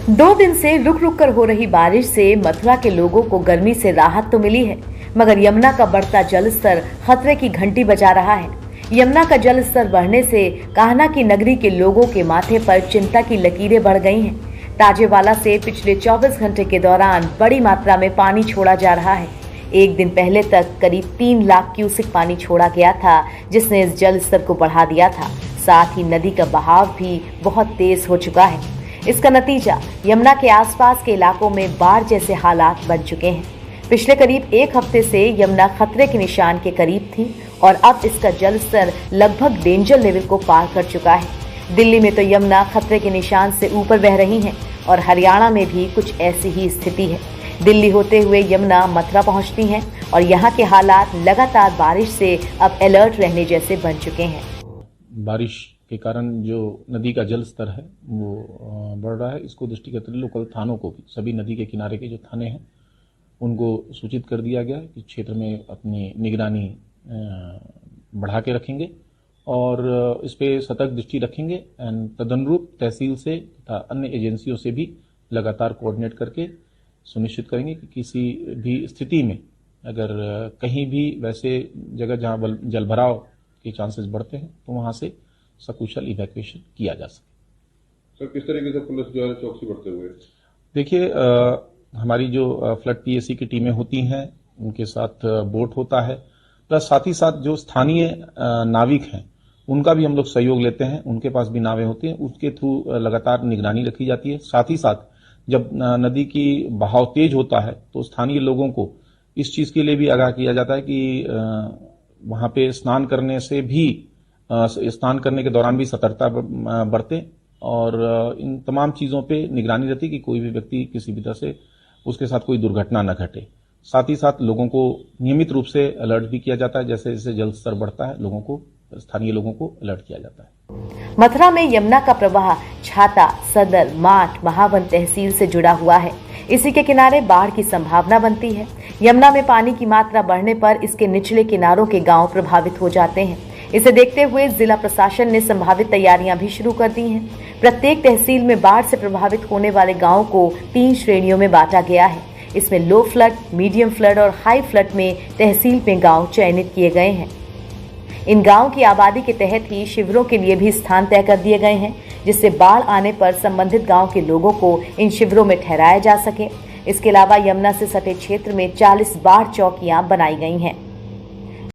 2 दिन से रुक रुक कर हो रही बारिश से मथुरा के लोगों को गर्मी से राहत तो मिली है, मगर यमुना का बढ़ता जलस्तर खतरे की घंटी बजा रहा है। यमुना का जलस्तर बढ़ने से कान्हा की नगरी के लोगों के माथे पर चिंता की लकीरें बढ़ गई हैं। ताजेवाला से पिछले 24 घंटे के दौरान बड़ी मात्रा में पानी छोड़ा जा रहा है। एक दिन पहले तक करीब 3 लाख क्यूसेक पानी छोड़ा गया था, जिसने इस जलस्तर को बढ़ा दिया था। साथ ही नदी का बहाव भी बहुत तेज हो चुका है। इसका नतीजा यमुना के आसपास के इलाकों में बाढ़ जैसे हालात बन चुके हैं। पिछले करीब 1 हफ्ते से यमुना खतरे के निशान के करीब थी और अब इसका जलस्तर लगभग डेंजर लेवल को पार कर चुका है। दिल्ली में तो यमुना खतरे के निशान से ऊपर बह रही है और हरियाणा में भी कुछ ऐसी ही स्थिति है। दिल्ली होते हुए यमुना मथुरा पहुंचती है और यहाँ के हालात लगातार बारिश से अब अलर्ट रहने जैसे बन चुके हैं। बारिश के कारण जो नदी का जल स्तर है वो बढ़ रहा है। इसको दृष्टिगत लोकल थानों को भी, सभी नदी के किनारे के जो थाने हैं उनको सूचित कर दिया गया है कि क्षेत्र में अपनी निगरानी बढ़ा के रखेंगे और इस पे सतर्क दृष्टि रखेंगे एंड तदनुरूप तहसील से तथा अन्य एजेंसियों से भी लगातार कोऑर्डिनेट करके सुनिश्चित करेंगे कि किसी भी स्थिति में अगर कहीं भी वैसे जगह जहां जलभराव के चांसेस बढ़ते हैं तो वहां से सकुशल इवैक्यूएशन किया जा सके। सर, किस तरीके से पुलिस जो है चौकसी बढ़ते हुए? देखिए, हमारी जो फ्लड पीएसी की टीमें होती हैं उनके साथ बोट होता है, प्लस साथ ही साथ जो स्थानीय नाविक हैं उनका भी हम लोग सहयोग लेते हैं। उनके पास भी नावें होती हैं, उसके थ्रू लगातार निगरानी रखी जाती है। साथ ही साथ जब नदी की बहाव तेज होता है तो स्थानीय लोगों को इस चीज के लिए भी आगाह किया जाता है कि वहां पे स्नान करने के दौरान भी सतर्कता बरतें और इन तमाम चीजों पे निगरानी रहती है कि कोई भी व्यक्ति किसी भी तरह से उसके साथ कोई दुर्घटना न घटे। साथ ही साथ लोगों को नियमित रूप से अलर्ट भी किया जाता है। जैसे जैसे जल स्तर बढ़ता है स्थानीय लोगों को अलर्ट किया जाता है। मथुरा में यमुना का प्रवाह छाता, सदर, माठ, महावन तहसील से जुड़ा हुआ है। इसी के किनारे बाढ़ की संभावना बनती है। यमुना में पानी की मात्रा बढ़ने पर इसके निचले किनारों के गांव प्रभावित हो जाते हैं। इसे देखते हुए जिला प्रशासन ने संभावित तैयारियां भी शुरू कर दी हैं। प्रत्येक तहसील में बाढ़ से प्रभावित होने वाले गांवों को 3 श्रेणियों में बांटा गया है। इसमें लो फ्लड, मीडियम फ्लड और हाई फ्लड में तहसील में गांव चयनित किए गए हैं। इन गांवों की आबादी के तहत ही शिविरों के लिए भी स्थान तय कर दिए गए हैं, जिससे बाढ़ आने पर संबंधित गांव के लोगों को इन शिविरों में ठहराया जा सके। इसके अलावा यमुना से सटे क्षेत्र में 40 बाढ़ चौकियां बनाई गई हैं।